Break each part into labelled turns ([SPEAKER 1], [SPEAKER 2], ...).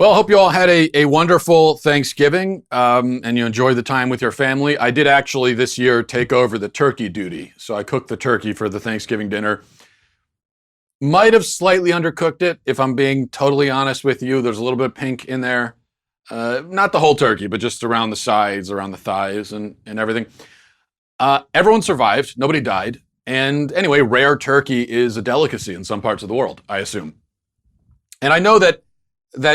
[SPEAKER 1] Well, I hope you all had a wonderful Thanksgiving and you enjoyed the time with your family. I did actually this year take over the turkey duty. So I cooked the turkey for the Thanksgiving dinner. Might have slightly undercooked it, if I'm being totally honest with you. There's a little bit of pink in there. Not the whole turkey, but just around the sides, around the thighs and everything. Everyone survived. Nobody died. And anyway, rare turkey is a delicacy in some parts of the world, I assume. And I know that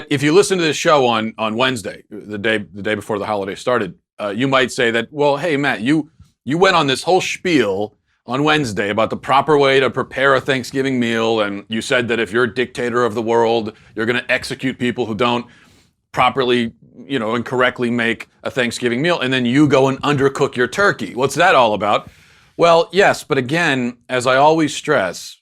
[SPEAKER 1] if you listen to this show on Wednesday, the day before the holiday started, you might say that, well, hey, Matt, you went on this whole spiel on Wednesday about the proper way to prepare a Thanksgiving meal, and you said that if you're a dictator of the world, you're going to execute people who don't properly, and correctly make a Thanksgiving meal, and then you go and undercook your turkey. What's that all about? Well, yes, but again, as I always stress,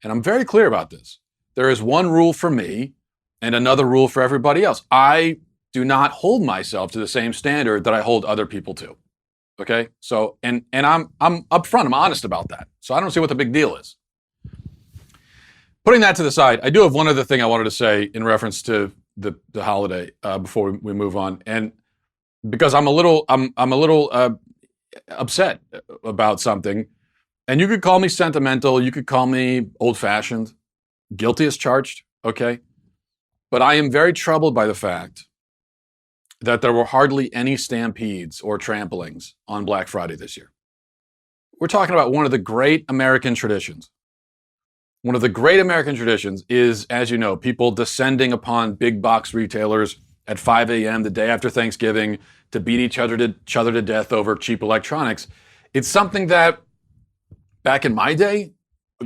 [SPEAKER 1] and I'm very clear about this, there is one rule for me and another rule for everybody else. I do not hold myself to the same standard that I hold other people to. Okay? So, and I'm upfront, I'm honest about that. So I don't see what the big deal is. Putting that to the side, I do have one other thing I wanted to say in reference to the holiday before we move on. And because I'm a little upset about something, and you could call me sentimental, you could call me old-fashioned, guilty as charged, okay? But I am very troubled by the fact that there were hardly any stampedes or tramplings on Black Friday this year. We're talking about one of the great American traditions. One of the great American traditions is, as you know, people descending upon big box retailers at 5 a.m. the day after Thanksgiving to beat each other to death over cheap electronics. It's something that, back in my day,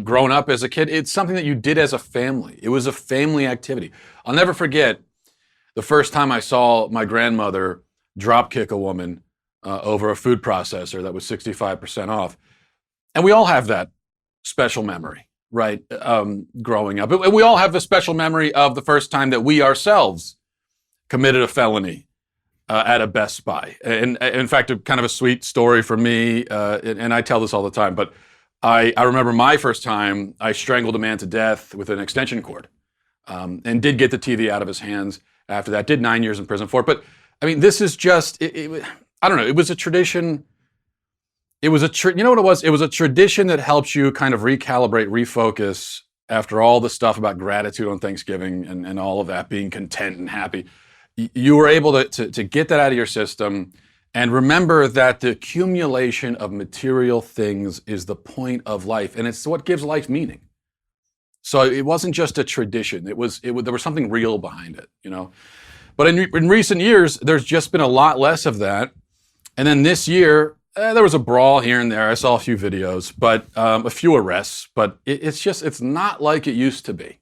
[SPEAKER 1] growing up as a kid, it's something that you did as a family. It was a family activity. I'll never forget the first time I saw my grandmother drop kick a woman over a food processor that was 65% off. And we all have that special memory, right? Growing up. We all have the special memory of the first time that we ourselves committed a felony at a Best Buy. And in fact, kind of a sweet story for me, and I tell this all the time, but I remember my first time I strangled a man to death with an extension cord, and did get the TV out of his hands after that, did 9 years in prison for it. But I mean, this is just, I don't know, it was a tradition. You know what it was? It was a tradition that helps you kind of recalibrate, refocus after all the stuff about gratitude on Thanksgiving and all of that, being content and happy. You were able to get that out of your system and remember that the accumulation of material things is the point of life, and it's what gives life meaning. So it wasn't just a tradition. There was something real behind it, But in recent years, there's just been a lot less of that. And then this year, there was a brawl here and there. I saw a few videos, but a few arrests. But it's not like it used to be.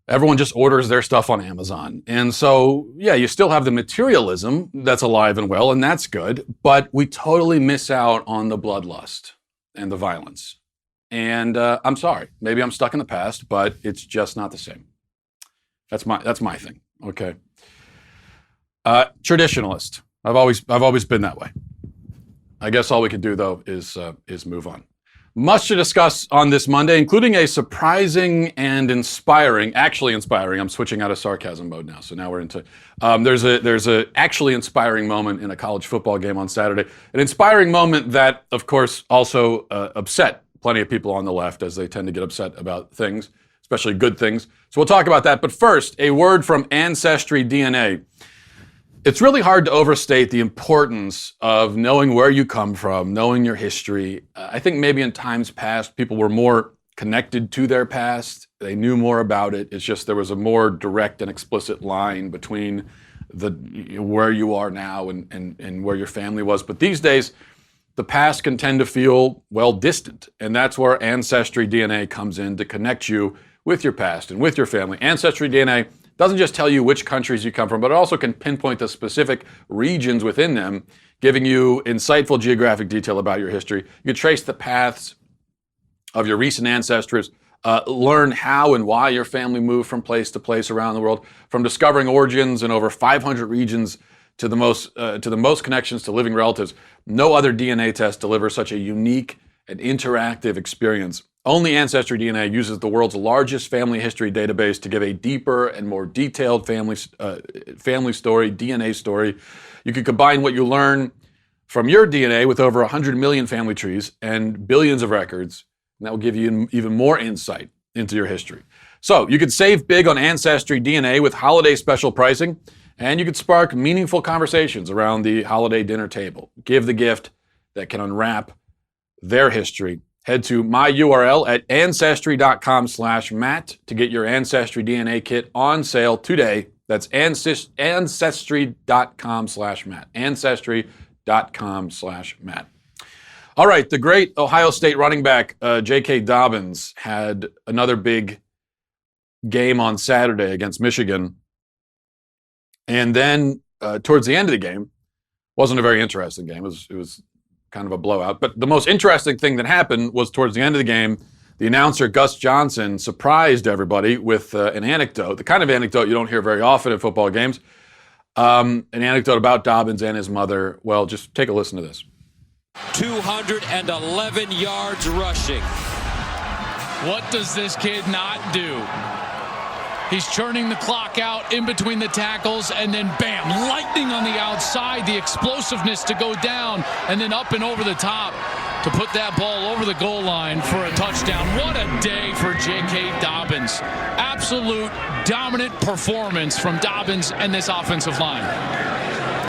[SPEAKER 1] Everyone just orders their stuff on Amazon. And so, yeah, you still have the materialism that's alive and well, and that's good. But we totally miss out on the bloodlust and the violence. And I'm sorry, maybe I'm stuck in the past, but it's just not the same. That's my thing. Okay. Traditionalist. I've always been that way. I guess all we could do though is move on. Much to discuss on this Monday, including a surprising and actually inspiring. I'm switching out of sarcasm mode now, so now we're into. There's a actually inspiring moment in a college football game on Saturday. An inspiring moment that, of course, also upset plenty of people on the left, as they tend to get upset about things, especially good things. So we'll talk about that. But first, a word from Ancestry DNA. It's really hard to overstate the importance of knowing where you come from, knowing your history. I think maybe in times past, people were more connected to their past. They knew more about it. It's just there was a more direct and explicit line between where you are now and where your family was. But these days, the past can tend to feel, well, distant. And that's where Ancestry DNA comes in to connect you with your past and with your family. Ancestry DNA doesn't just tell you which countries you come from, but it also can pinpoint the specific regions within them, giving you insightful geographic detail about your history. You can trace the paths of your recent ancestors, learn how and why your family moved from place to place around the world, from discovering origins in over 500 regions to the most connections to living relatives. No other DNA test delivers such a unique and interactive experience Only Ancestry DNA uses the world's largest family history database to give a deeper and more detailed family story, DNA story. You can combine what you learn from your DNA with over 100 million family trees and billions of records, and that will give you even more insight into your history. So you could save big on Ancestry DNA with holiday special pricing, and you could spark meaningful conversations around the holiday dinner table. Give the gift that can unwrap their history. Head to my URL at ancestry.com/Matt to get your Ancestry DNA kit on sale today. That's ancestry.com/Matt. Ancestry.com/Matt. All right, the great Ohio State running back J.K. Dobbins had another big game on Saturday against Michigan. And then towards the end of the game, wasn't a very interesting game. It was kind of a blowout. But the most interesting thing that happened was towards the end of the game, the announcer, Gus Johnson, surprised everybody with an anecdote, the kind of anecdote you don't hear very often at football games, an anecdote about Dobbins and his mother. Well, just take a listen to this.
[SPEAKER 2] 211 yards rushing.
[SPEAKER 3] What does this kid not do? He's churning the clock out in between the tackles, and then bam, lightning on the outside, the explosiveness to go down, and then up and over the top to put that ball over the goal line for a touchdown. What a day for J.K. Dobbins. Absolute dominant performance from Dobbins and this offensive line.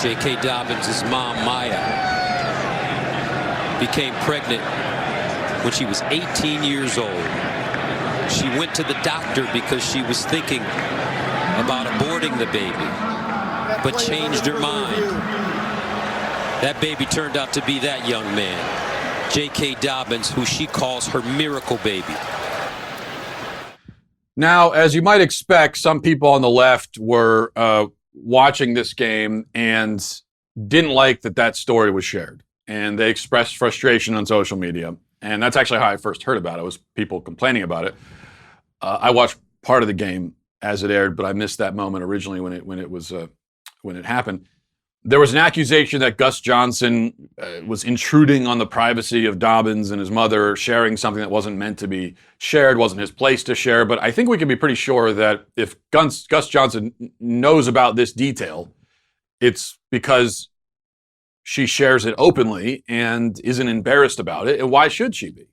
[SPEAKER 2] J.K. Dobbins' mom, Maya, became pregnant when she was 18 years old. She went to the doctor because she was thinking about aborting the baby, but changed her mind. That baby turned out to be that young man, J.K. Dobbins, who she calls her miracle baby.
[SPEAKER 1] Now, as you might expect, some people on the left were watching this game and didn't like that story was shared. And they expressed frustration on social media. And that's actually how I first heard about it, was people complaining about it. I watched part of the game as it aired, but I missed that moment originally when it happened. There was an accusation that Gus Johnson was intruding on the privacy of Dobbins and his mother, sharing something that wasn't meant to be shared, wasn't his place to share. But I think we can be pretty sure that if Gus Johnson knows about this detail, it's because she shares it openly and isn't embarrassed about it. And why should she be?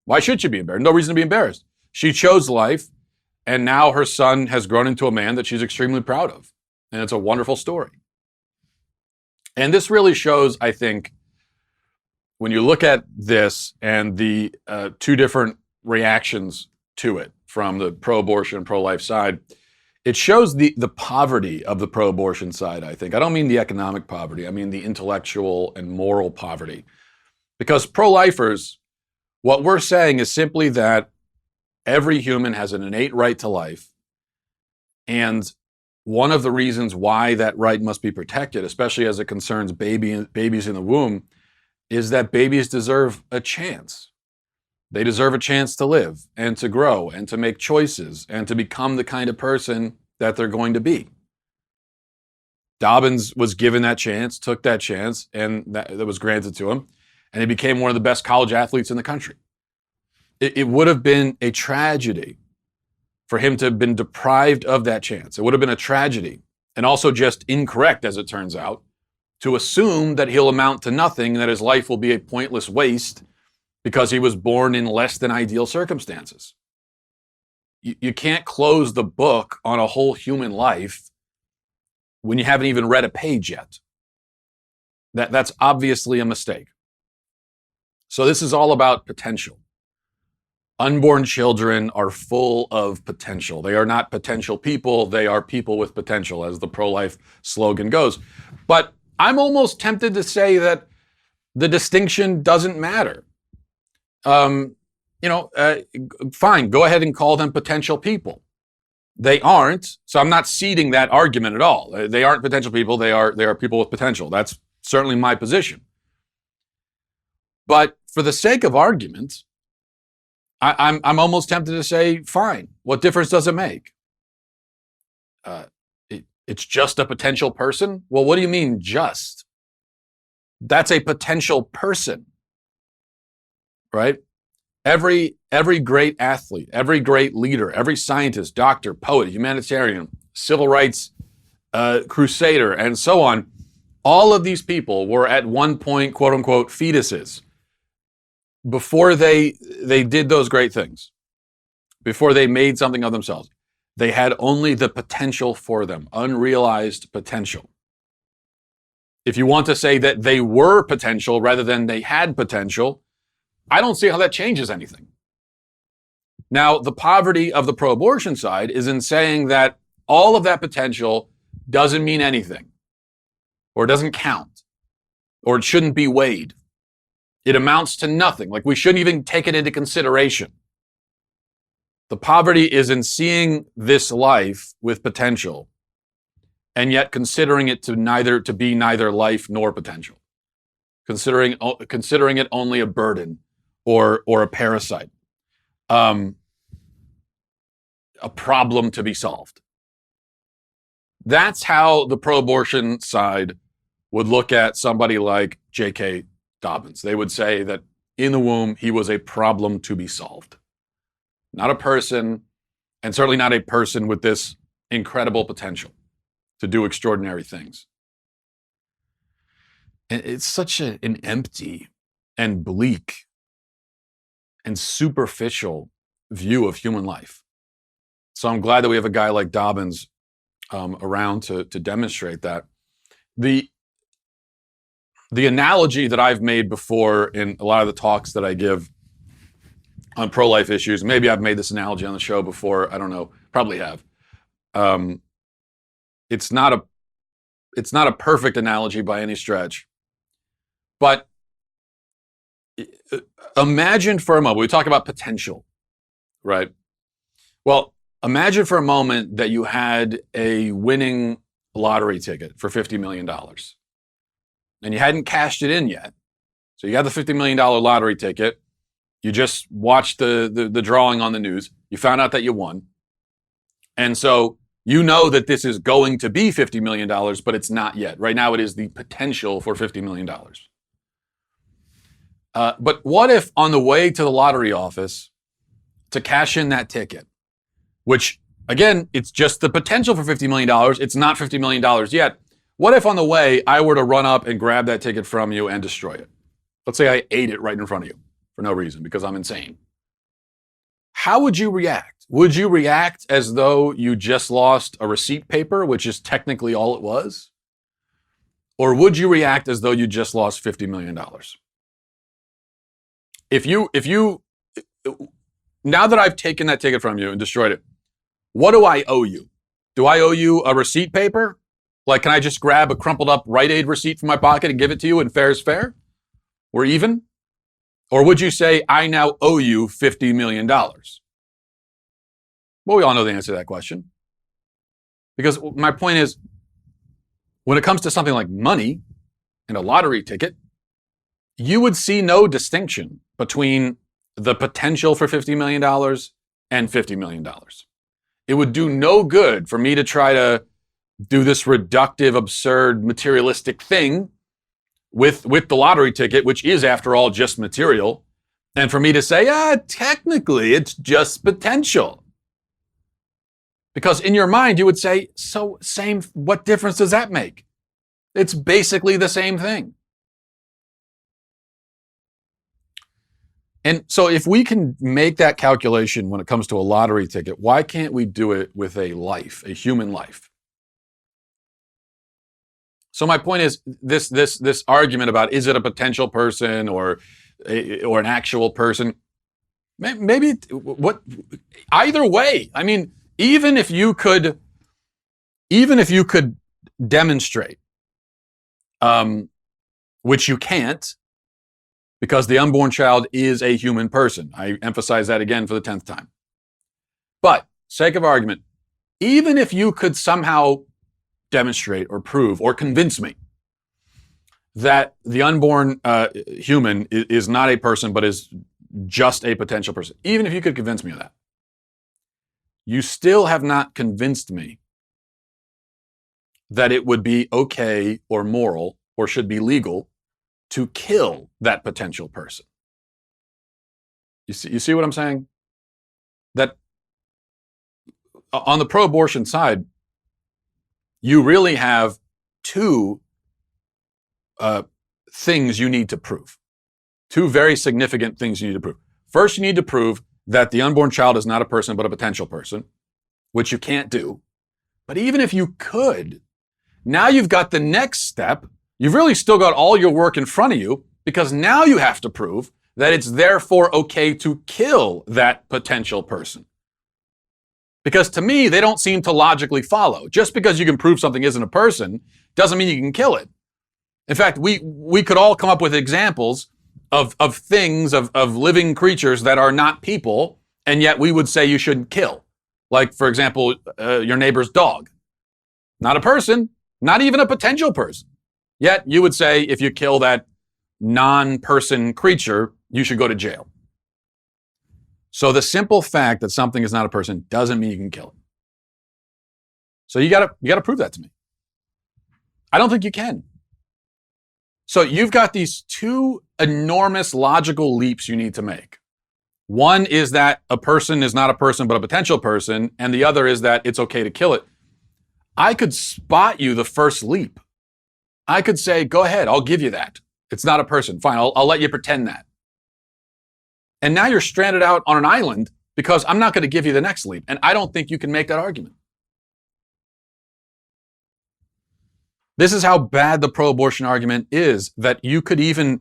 [SPEAKER 1] Why should she be embarrassed? No reason to be embarrassed. She chose life, and now her son has grown into a man that she's extremely proud of. And it's a wonderful story. And this really shows, I think, when you look at this and the two different reactions to it from the pro-abortion and pro-life side, it shows the poverty of the pro-abortion side, I think. I don't mean the economic poverty. I mean the intellectual and moral poverty. Because pro-lifers, what we're saying is simply that every human has an innate right to life. And one of the reasons why that right must be protected, especially as it concerns babies in the womb, is that babies deserve a chance. They deserve a chance to live and to grow and to make choices and to become the kind of person that they're going to be. Dobbins was given that chance, took that chance, and that was granted to him, and he became one of the best college athletes in the country. It would have been a tragedy for him to have been deprived of that chance. It would have been a tragedy, and also just incorrect, as it turns out, to assume that he'll amount to nothing and that his life will be a pointless waste because he was born in less than ideal circumstances. You can't close the book on a whole human life when you haven't even read a page yet. That's obviously a mistake. So this is all about potential. Unborn children are full of potential. They are not potential people. They are people with potential, as the pro-life slogan goes. But I'm almost tempted to say that the distinction doesn't matter. Fine, go ahead and call them potential people. They aren't, so I'm not ceding that argument at all. They aren't potential people. They are people with potential. That's certainly my position. But for the sake of argument, I'm almost tempted to say, fine, what difference does it make? It's just a potential person? Well, what do you mean just? That's a potential person, right? Every great athlete, every great leader, every scientist, doctor, poet, humanitarian, civil rights crusader, and so on, all of these people were at one point, quote unquote, fetuses before they did those great things, before they made something of themselves. They had only the potential for them, unrealized potential. If you want to say that they were potential rather than they had potential, I don't see how that changes anything. Now, the poverty of the pro-abortion side is in saying that all of that potential doesn't mean anything, or doesn't count, or it shouldn't be weighed. It amounts to nothing. Like, we shouldn't even take it into consideration. The poverty is in seeing this life with potential and yet considering it to be neither life nor potential. Considering it only a burden or a parasite. A problem to be solved. That's how the pro-abortion side would look at somebody like J.K. Dobbins. They would say that in the womb, he was a problem to be solved. Not a person, and certainly not a person with this incredible potential to do extraordinary things. And it's such an empty and bleak and superficial view of human life. So I'm glad that we have a guy like Dobbins around to demonstrate that. The analogy that I've made before in a lot of the talks that I give on pro-life issues, maybe I've made this analogy on the show before, I don't know, probably have. It's not a perfect analogy by any stretch, but imagine for a moment, we talk about potential, right? Well, imagine for a moment that you had a winning lottery ticket for $50 million and you hadn't cashed it in yet. So you got the $50 million lottery ticket. You just watched the drawing on the news. You found out that you won. And so you know that this is going to be $50 million, but it's not yet. Right now it is the potential for $50 million. But what if on the way to the lottery office to cash in that ticket, which again, it's just the potential for $50 million. It's not $50 million yet. What if on the way I were to run up and grab that ticket from you and destroy it? Let's say I ate it right in front of you for no reason because I'm insane. How would you react? Would you react as though you just lost a receipt paper, which is technically all it was? Or would you react as though you just lost $50 million? If you, now that I've taken that ticket from you and destroyed it, what do I owe you? Do I owe you a receipt paper? Like, can I just grab a crumpled up Rite Aid receipt from my pocket and give it to you and fair is fair? We're even? Or would you say, I now owe you $50 million? Well, we all know the answer to that question. Because my point is, when it comes to something like money and a lottery ticket, you would see no distinction between the potential for $50 million and $50 million. It would do no good for me to try to do this reductive, absurd, materialistic thing with the lottery ticket, which is, after all, just material, and for me to say, technically, it's just potential. Because in your mind, you would say, so same, what difference does that make? It's basically the same thing. And so if we can make that calculation when it comes to a lottery ticket, why can't we do it with a life, a human life? So my point is this argument about, is it a potential person or an actual person? Maybe either way. I mean, even if you could demonstrate, which you can't, because the unborn child is a human person. I emphasize that again for the 10th time. But, sake of argument, even if you could somehow demonstrate or prove or convince me that the unborn human is not a person but is just a potential person, even if you could convince me of that, you still have not convinced me that it would be okay or moral or should be legal to kill that potential person. You see what I'm saying? That on the pro-abortion side, you really have two things you need to prove. Two very significant things you need to prove. First, you need to prove that the unborn child is not a person but a potential person, which you can't do. But even if you could, now you've got the next step. You've really still got all your work in front of you, because now you have to prove that it's therefore okay to kill that potential person. Because to me, they don't seem to logically follow. Just because you can prove something isn't a person doesn't mean you can kill it. In fact, we could all come up with examples of things, of living creatures that are not people, and yet we would say you shouldn't kill. Like, for example, your neighbor's dog. Not a person, not even a potential person. Yet you would say if you kill that non-person creature, you should go to jail. So the simple fact that something is not a person doesn't mean you can kill it. So you gotta prove that to me. I don't think you can. So you've got these two enormous logical leaps you need to make. One is that a person is not a person but a potential person, and the other is that it's okay to kill it. I could spot you the first leap. I could say, go ahead, I'll give you that. It's not a person. Fine, I'll let you pretend that. And now you're stranded out on an island because I'm not going to give you the next leap. And I don't think you can make that argument. This is how bad the pro-abortion argument is, that you could even,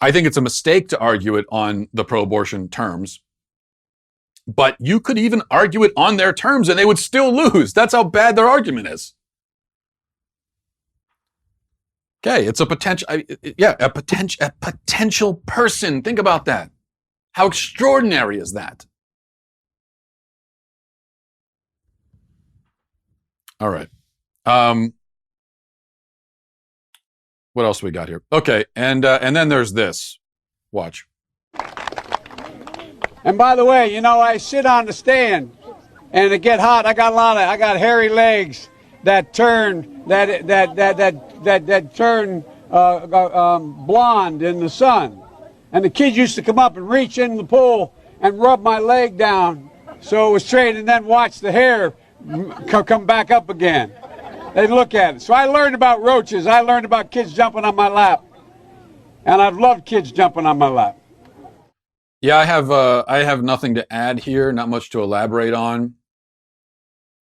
[SPEAKER 1] I think it's a mistake to argue it on the pro-abortion terms, but you could even argue it on their terms and they would still lose. That's how bad their argument is. Okay, it's a potential, a potential person. Think about that. How extraordinary is that? All right. What else we got here? Okay, and then there's this. Watch.
[SPEAKER 4] And by the way, you know, I sit on the stand, and it get hot. I got hairy legs that turn blonde in the sun. And the kids used to come up and reach in the pool and rub my leg down so it was straight, and then watch the hair come back up again. They'd look at it. So I learned about roaches. I learned about kids jumping on my lap. And I've loved kids jumping on my lap.
[SPEAKER 1] Yeah, I have nothing to add here, not much to elaborate on.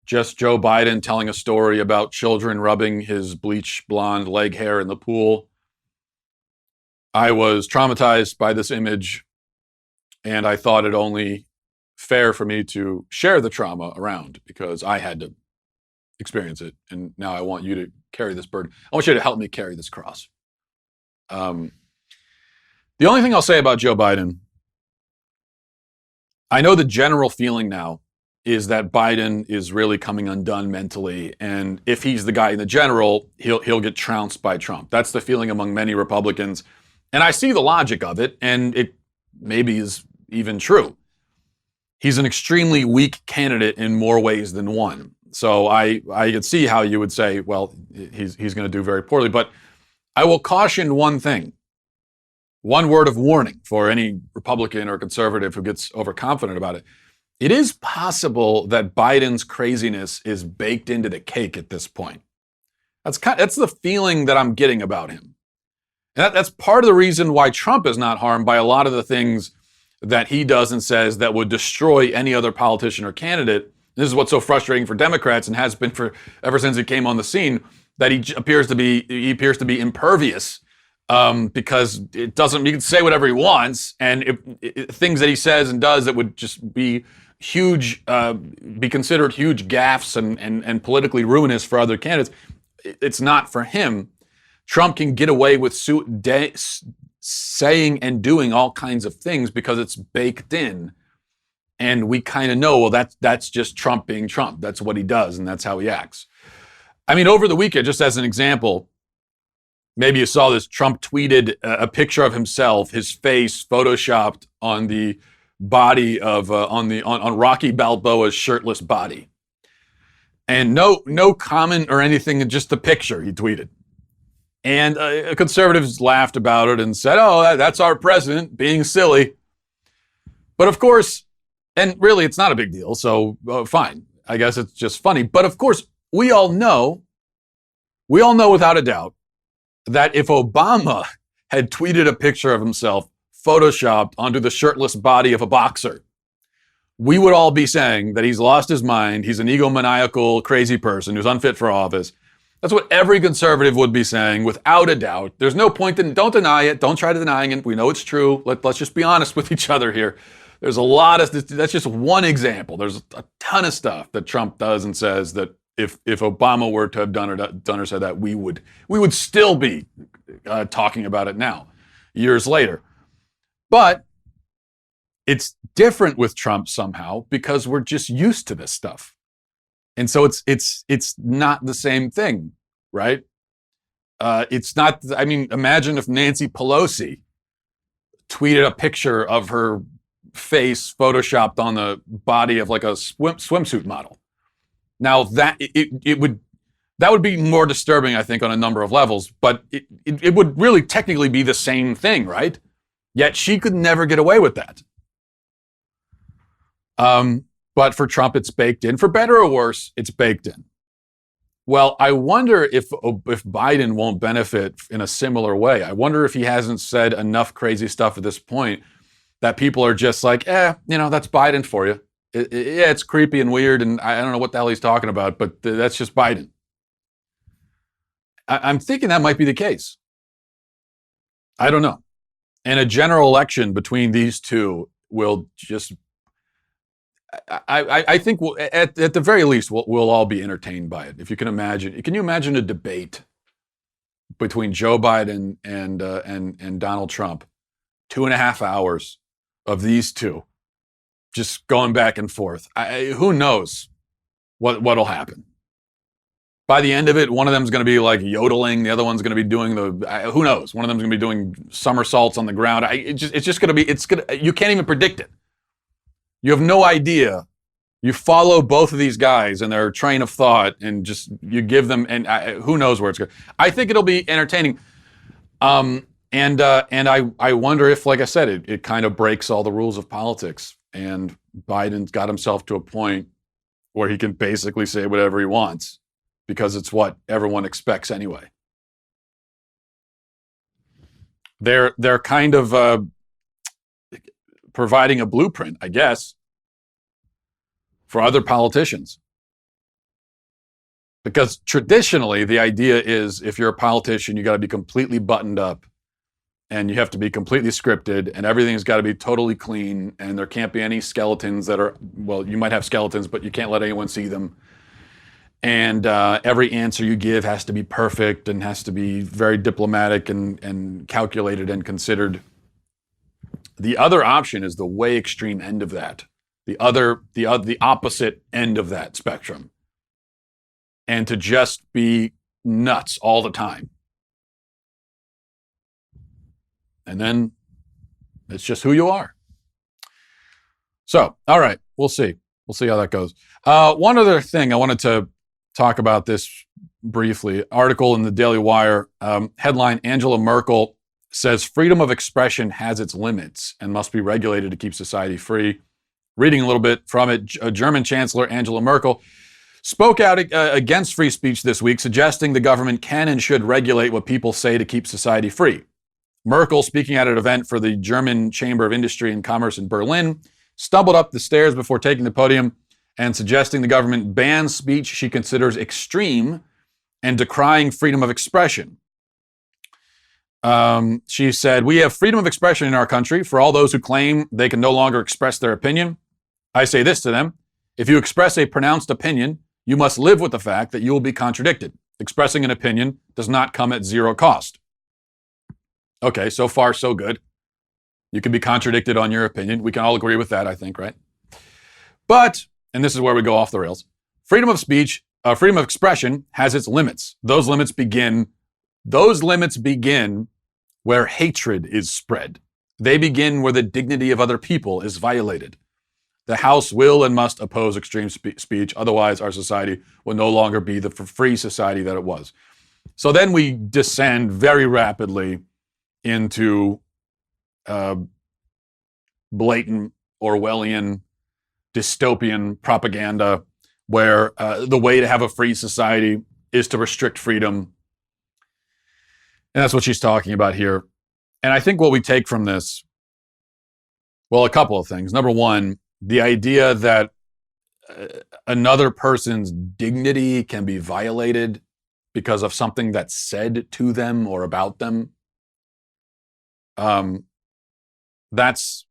[SPEAKER 1] Just Joe Biden telling a story about children rubbing his bleach blonde leg hair in the pool. I was traumatized by this image, and I thought it only fair for me to share the trauma around because I had to experience it, and now I want you to carry this burden. I want you to help me carry this cross. The only thing I'll say about Joe Biden, I know the general feeling now is that Biden is really coming undone mentally, and if he's the guy in the general, he'll get trounced by Trump. That's the feeling among many Republicans, and I see the logic of it, and it maybe is even true. He's an extremely weak candidate in more ways than one. So I could see how you would say, well, he's going to do very poorly. But I will caution one thing, one word of warning for any Republican or conservative who gets overconfident about it. It is possible that Biden's craziness is baked into the cake at this point. That's the feeling that I'm getting about him. And that's part of the reason why Trump is not harmed by a lot of the things that he does and says that would destroy any other politician or candidate. This is what's so frustrating for Democrats and has been for ever since he came on the scene, that he appears to be impervious because it doesn't. He can say whatever he wants, and things that he says and does that would just be huge, be considered huge gaffes and politically ruinous for other candidates. It's not for him. Trump can get away with saying and doing all kinds of things because it's baked in. And we kind of know, well, that's just Trump being Trump. That's what he does, and that's how he acts. I mean, over the weekend, just as an example, maybe you saw this, Trump tweeted a picture of himself, his face photoshopped on the body of, on Rocky Balboa's shirtless body. And no comment or anything, just the picture he tweeted. And conservatives laughed about it and said, oh, that's our president being silly. But of course, and really it's not a big deal, so fine. I guess it's just funny. But of course, we all know without a doubt that if Obama had tweeted a picture of himself photoshopped onto the shirtless body of a boxer, we would all be saying that he's lost his mind, he's an egomaniacal, crazy person who's unfit for office. That's what every conservative would be saying, without a doubt. There's no point in, don't deny it, don't try to deny it. We know it's true. Let's just be honest with each other here. There's a lot of, that's just one example. There's a ton of stuff that Trump does and says that if Obama were to have done or said that, we would still be talking about it now, years later. But it's different with Trump somehow because we're just used to this stuff. And so it's not the same thing, right? It's not, I mean, imagine if Nancy Pelosi tweeted a picture of her face photoshopped on the body of like a swimsuit model. Now that would be more disturbing, I think, on a number of levels, but it would really technically be the same thing, right? Yet she could never get away with that. But for Trump, it's baked in. For better or worse, it's baked in. Well, I wonder if Biden won't benefit in a similar way. I wonder if he hasn't said enough crazy stuff at this point that people are just like, that's Biden for you. Yeah, it's creepy and weird, and I don't know what the hell he's talking about, but that's just Biden. I'm thinking that might be the case. I don't know. And a general election between these two will just, I think at the very least, we'll all be entertained by it. If you can imagine, can you imagine a debate between Joe Biden and Donald Trump, 2.5 hours of these two just going back and forth? Who knows what'll happen? By the end of it, one of them is going to be like yodeling. The other one's going to be doing who knows? One of them is going to be doing somersaults on the ground. It's just going to be, you can't even predict it. You have no idea. You follow both of these guys and their train of thought and just, you give them, and who knows where it's going. I think it'll be entertaining. And I wonder if, like I said, it kind of breaks all the rules of politics, and Biden's got himself to a point where he can basically say whatever he wants because it's what everyone expects anyway. They're kind of providing a blueprint, I guess, for other politicians. Because traditionally, the idea is if you're a politician, you got to be completely buttoned up and you have to be completely scripted and everything's got to be totally clean and there can't be any skeletons that are, well, you might have skeletons, but you can't let anyone see them. And every answer you give has to be perfect and has to be very diplomatic and calculated and considered. The other option is the way extreme end of that. The opposite end of that spectrum. And to just be nuts all the time. And then it's just who you are. So, all right, we'll see. We'll see how that goes. One other thing, I wanted to talk about this briefly. Article in the Daily Wire, headline, Angela Merkel says freedom of expression has its limits and must be regulated to keep society free. Reading a little bit from it, German Chancellor Angela Merkel spoke out against free speech this week, suggesting the government can and should regulate what people say to keep society free. Merkel, speaking at an event for the German Chamber of Industry and Commerce in Berlin, stumbled up the stairs before taking the podium and suggesting the government ban speech she considers extreme and decrying freedom of expression. She said, "We have freedom of expression in our country for all those who claim they can no longer express their opinion. I say this to them, if you express a pronounced opinion, you must live with the fact that you will be contradicted. Expressing an opinion does not come at zero cost." Okay, so far so good. You can be contradicted on your opinion. We can all agree with that, I think, right? But, and this is where we go off the rails, freedom of speech, freedom of expression has its limits. Those limits begin where hatred is spread. They begin where the dignity of other people is violated. The House will and must oppose extreme speech, otherwise our society will no longer be the free society that it was. So then we descend very rapidly into blatant Orwellian dystopian propaganda where the way to have a free society is to restrict freedom. And that's what she's talking about here. And I think what we take from this, well, a couple of things. Number one, the idea that another person's dignity can be violated because of something that's said to them or about them. That's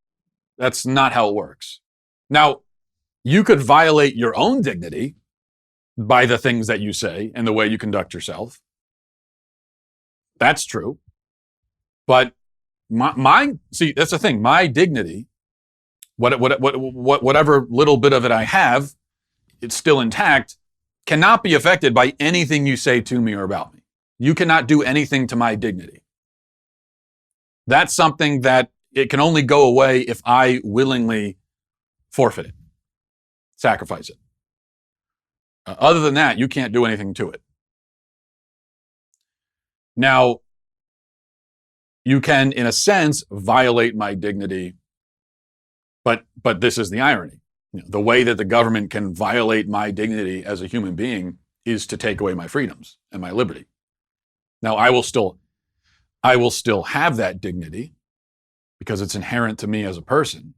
[SPEAKER 1] not how it works. Now, you could violate your own dignity by the things that you say and the way you conduct yourself. That's true. But see, that's the thing. My dignity, whatever little bit of it I have, it's still intact, cannot be affected by anything you say to me or about me. You cannot do anything to my dignity. That's something that it can only go away if I willingly forfeit it, sacrifice it. Other than that, you can't do anything to it. Now, you can, in a sense, violate my dignity, but this is the irony. The way that the government can violate my dignity as a human being is to take away my freedoms and my liberty. Now, I will still have that dignity because it's inherent to me as a person,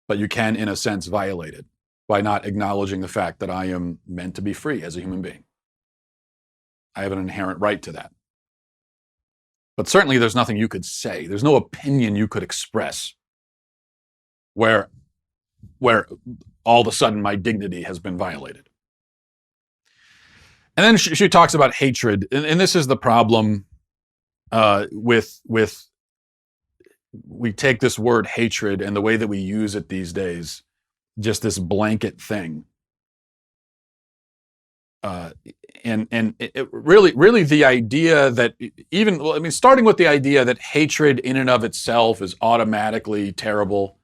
[SPEAKER 1] but you can, in a sense, violate it by not acknowledging the fact that I am meant to be free as a human being. I have an inherent right to that. But certainly there's nothing you could say. There's no opinion you could express where all of a sudden my dignity has been violated. And then she talks about hatred. And this is the problem with we take this word hatred and the way that we use it these days, just this blanket thing. And it really the idea that starting with the idea that hatred in and of itself is automatically terrible.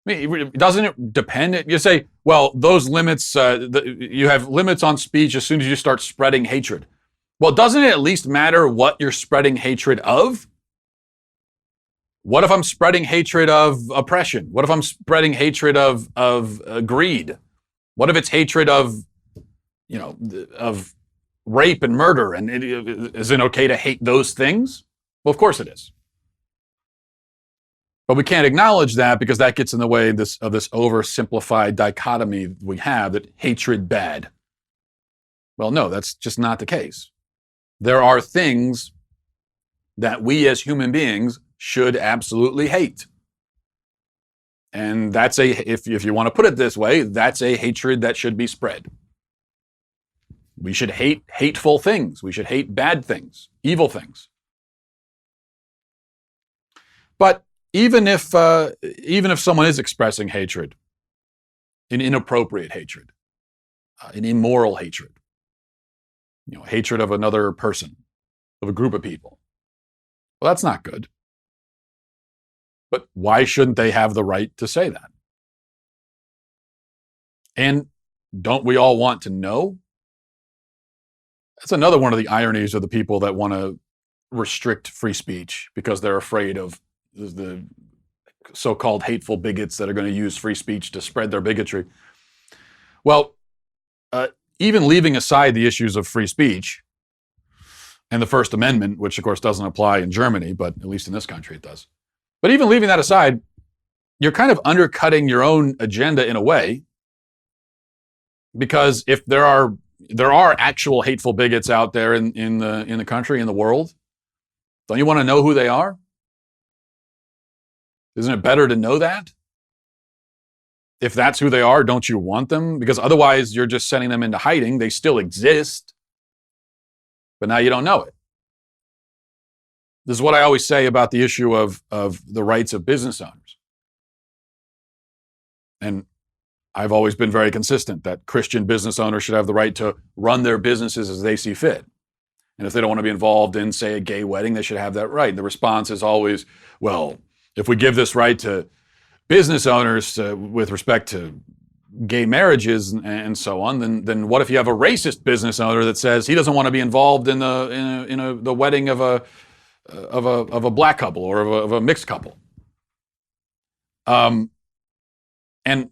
[SPEAKER 1] Doesn't it depend? You say, well, those limits, you have limits on speech as soon as you start spreading hatred. Well, doesn't it at least matter what you're spreading hatred of? What if I'm spreading hatred of oppression? What if I'm spreading hatred of greed? What if it's hatred of rape and murder? And is it okay to hate those things? Well, of course it is. But we can't acknowledge that because that gets in the way of this oversimplified dichotomy we have that hatred bad. Well, no, that's just not the case. There are things that we as human beings should absolutely hate. And that's if you want to put it this way, that's a hatred that should be spread. We should hate hateful things. We should hate bad things, evil things. But even if someone is expressing hatred, an inappropriate hatred, an immoral hatred, hatred of another person, of a group of people, well, that's not good. But why shouldn't they have the right to say that? And don't we all want to know? That's another one of the ironies of the people that want to restrict free speech because they're afraid of the so-called hateful bigots that are going to use free speech to spread their bigotry. Well, even leaving aside the issues of free speech and the First Amendment, which of course doesn't apply in Germany, but at least in this country it does. But even leaving that aside, you're kind of undercutting your own agenda in a way, because if there are actual hateful bigots out there in the country, in the world, don't you want to know who they are? Isn't it better to know that? If that's who they are, don't you want them? Because otherwise you're just sending them into hiding. They still exist, but now you don't know it. This is what I always say about the issue of the rights of business owners. And I've always been very consistent that Christian business owners should have the right to run their businesses as they see fit. And if they don't want to be involved in, say, a gay wedding, they should have that right. And the response is always, well, if we give this right to business owners with respect to gay marriages and so on, then what if you have a racist business owner that says he doesn't want to be involved in the wedding of a black couple or of a mixed couple? And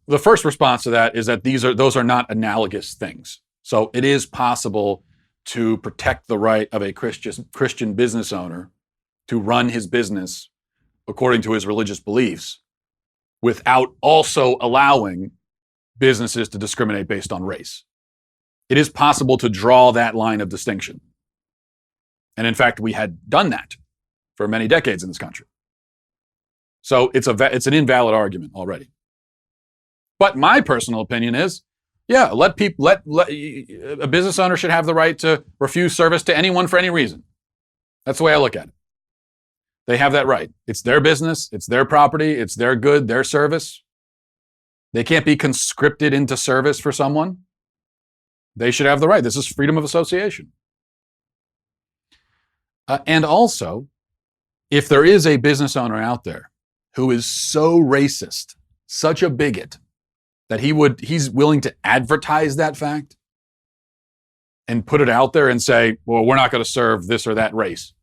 [SPEAKER 1] the first response to that is that those are not analogous things. So it is possible to protect the right of a Christian business owner to run his business according to his religious beliefs without also allowing businesses to discriminate based on race. It is possible to draw that line of distinction. And in fact, we had done that for many decades in this country. So it's an invalid argument already. But my personal opinion is, yeah, a business owner should have the right to refuse service to anyone for any reason. That's the way I look at it. They have that right. It's their business, it's their property, it's their good, their service. They can't be conscripted into service for someone. They should have the right. This is freedom of association. And also, if there is a business owner out there who is so racist, such a bigot, that he's willing to advertise that fact and put it out there and say, well, we're not going to serve this or that race.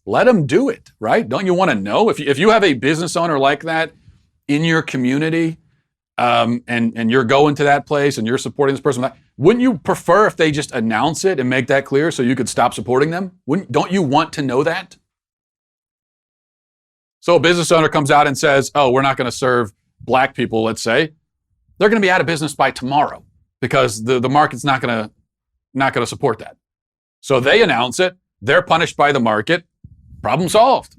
[SPEAKER 1] Let him do it, right? Don't you want to know? If you have a business owner like that in your community, and you're going to that place and you're supporting this person, wouldn't you prefer if they just announce it and make that clear so you could stop supporting them? Don't you want to know that? So a business owner comes out and says, oh, we're not going to serve black people, let's say. They're going to be out of business by tomorrow because the market's not going to support that. So they announce it. They're punished by the market. Problem solved.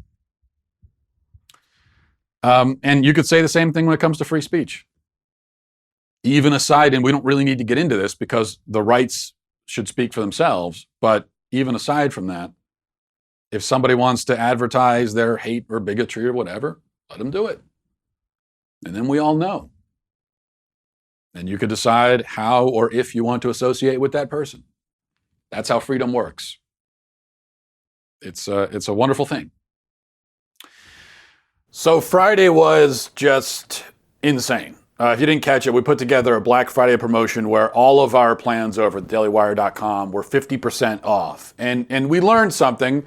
[SPEAKER 1] And you could say the same thing when it comes to free speech. Even aside, and we don't really need to get into this because the rights should speak for themselves, but even aside from that, if somebody wants to advertise their hate or bigotry or whatever, let them do it. And then we all know. And you could decide how or if you want to associate with that person. That's how freedom works. It's a wonderful thing. So Friday was just insane. If you didn't catch it, we put together a Black Friday promotion where all of our plans over at dailywire.com were 50% off. And we learned something,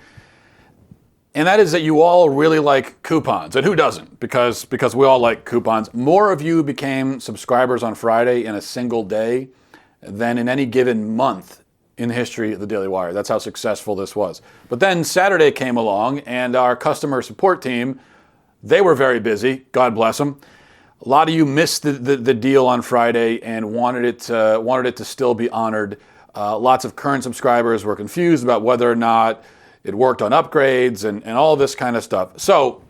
[SPEAKER 1] and that is that you all really like coupons. And who doesn't? Because we all like coupons. More of you became subscribers on Friday in a single day than in any given month in the history of the Daily Wire. That's how successful this was. But then Saturday came along, and our customer support team, they were very busy. God bless them. A lot of you missed the deal on Friday and wanted it to still be honored. Lots of current subscribers were confused about whether or not it worked on upgrades and all this kind of stuff. So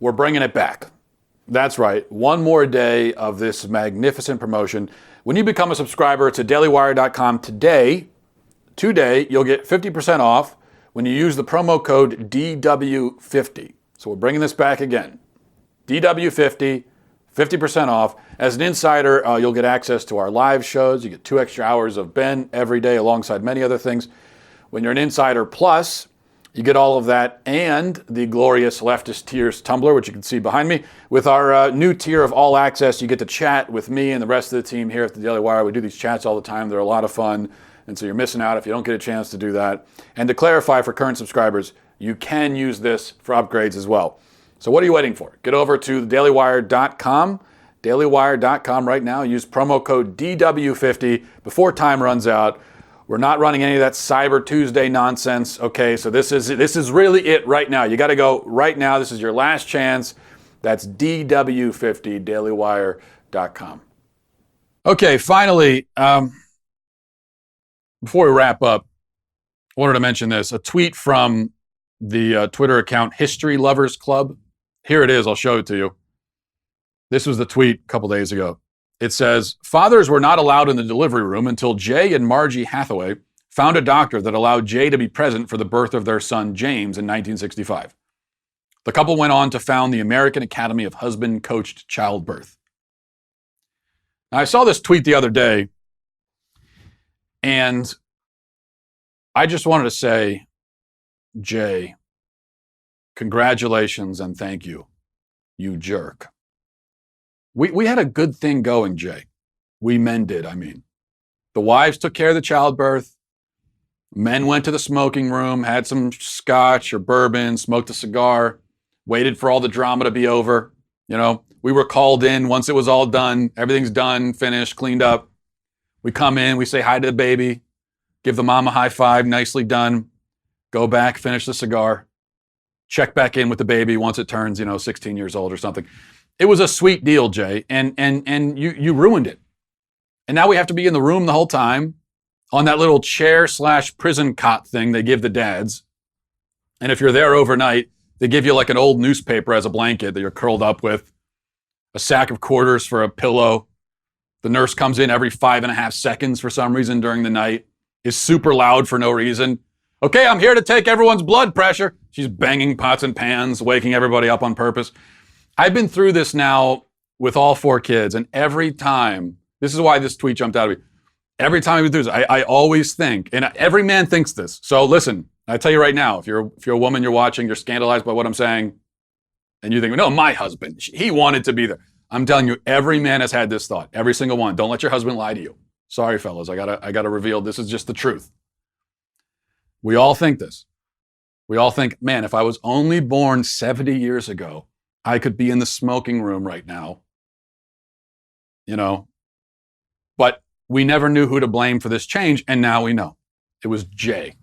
[SPEAKER 1] we're bringing it back. That's right. One more day of this magnificent promotion. When you become a subscriber to dailywire.com today, you'll get 50% off when you use the promo code DW50. So we're bringing this back again. DW50. 50% off. As an insider, you'll get access to our live shows. You get 2 extra hours of Ben every day alongside many other things. When you're an Insider Plus, you get all of that and the glorious Leftist Tears Tumblr, which you can see behind me. With our new tier of All Access, you get to chat with me and the rest of the team here at the Daily Wire. We do these chats all the time. They're a lot of fun. And so you're missing out if you don't get a chance to do that. And to clarify for current subscribers, you can use this for upgrades as well. So what are you waiting for? Get over to dailywire.com, dailywire.com right now. Use promo code DW50 before time runs out. We're not running any of that Cyber Tuesday nonsense. Okay, so this is really it right now. You got to go right now. This is your last chance. That's DW50, dailywire.com. Okay, finally, before we wrap up, I wanted to mention this. A tweet from the Twitter account History Lovers Club. Here it is. I'll show it to you. This was the tweet a couple days ago. It says, fathers were not allowed in the delivery room until Jay and Margie Hathaway found a doctor that allowed Jay to be present for the birth of their son, James, in 1965. The couple went on to found the American Academy of Husband-Coached Childbirth. Now, I saw this tweet the other day, and I just wanted to say, Jay, congratulations and thank you, you jerk. We had a good thing going, Jay. We men did, I mean. The wives took care of the childbirth. Men went to the smoking room, had some scotch or bourbon, smoked a cigar, waited for all the drama to be over. You know, We were called in once it was all done. Everything's done, finished, cleaned up. We come in, we say hi to the baby, give the mom a high five, nicely done. Go back, finish the cigar, check back in with the baby once it turns, 16 years old or something. It was a sweet deal, Jay, and you ruined it. And now we have to be in the room the whole time on that little chair/prison cot thing they give the dads. And if you're there overnight, they give you like an old newspaper as a blanket that you're curled up with, a sack of quarters for a pillow. The nurse comes in every 5.5 seconds for some reason during the night, is super loud for no reason. Okay, I'm here to take everyone's blood pressure. She's banging pots and pans, waking everybody up on purpose. I've been through this now with all 4 kids, and every time, this is why this tweet jumped out at me. Every time I've been through this, I always think, and every man thinks this. So listen, I tell you right now, if you're a woman, you're watching, you're scandalized by what I'm saying, and you think, no, my husband, he wanted to be there. I'm telling you, every man has had this thought. Every single one. Don't let your husband lie to you. Sorry, fellas, I gotta reveal this is just the truth. We all think this. We all think, man, if I was only born 70 years ago, I could be in the smoking room right now. But we never knew who to blame for this change, and now we know. It was Jay.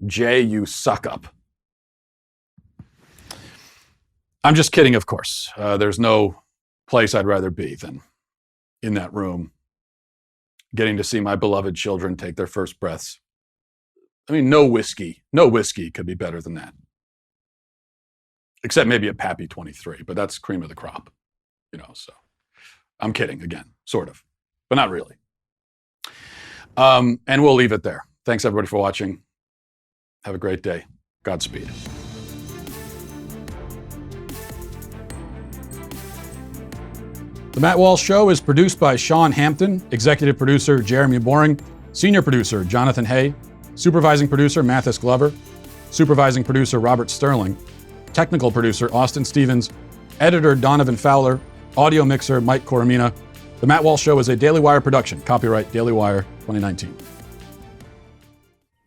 [SPEAKER 1] Jay, you suck up. I'm just kidding, of course. There's no place I'd rather be than in that room, getting to see my beloved children take their first breaths. I mean, no whiskey could be better than that. Except maybe a Pappy 23, but that's cream of the crop, so. I'm kidding again, sort of, but not really. And we'll leave it there. Thanks everybody for watching. Have a great day. Godspeed. The Matt Walsh Show is produced by Sean Hampton, executive producer Jeremy Boring, senior producer Jonathan Hay, supervising producer Mathis Glover, supervising producer Robert Sterling, technical producer Austin Stevens, editor Donovan Fowler, audio mixer Mike Coromina. The Matt Walsh Show is a Daily Wire production. Copyright Daily Wire 2019.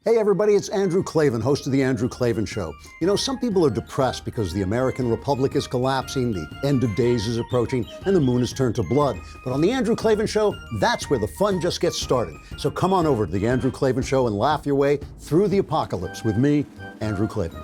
[SPEAKER 5] Hey everybody, it's Andrew Klavan, host of The Andrew Klavan Show. Some people are depressed because the American Republic is collapsing, the end of days is approaching, and the moon has turned to blood. But on The Andrew Klavan Show, that's where the fun just gets started. So come on over to The Andrew Klavan Show and laugh your way through the apocalypse with me, Andrew Klavan.